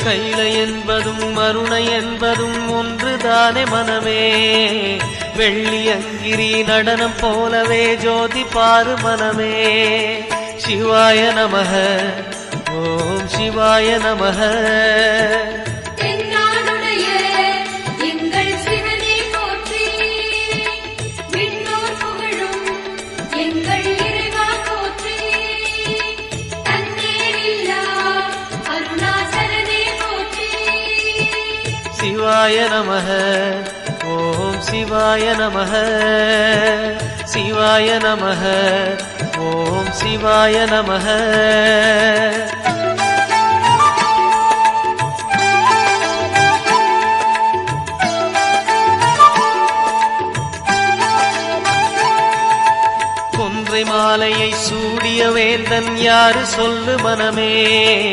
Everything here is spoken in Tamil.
கைலை என்பதும் மருணை என்பதும் ஒன்றுதானே மனமே. வெள்ளியங்கிரி நடனம் போலவே ஜோதி பாரு மனமே. சிவாய நமக ஓம் சிவாய நமக. சிவாய நமக ஓம் சிவாய நமக. சிவாய நமக ஓம் சிவாய நமக. கொன்றை மாலையை சூடிய வேந்தன் யாரு சொல்லு மனமே.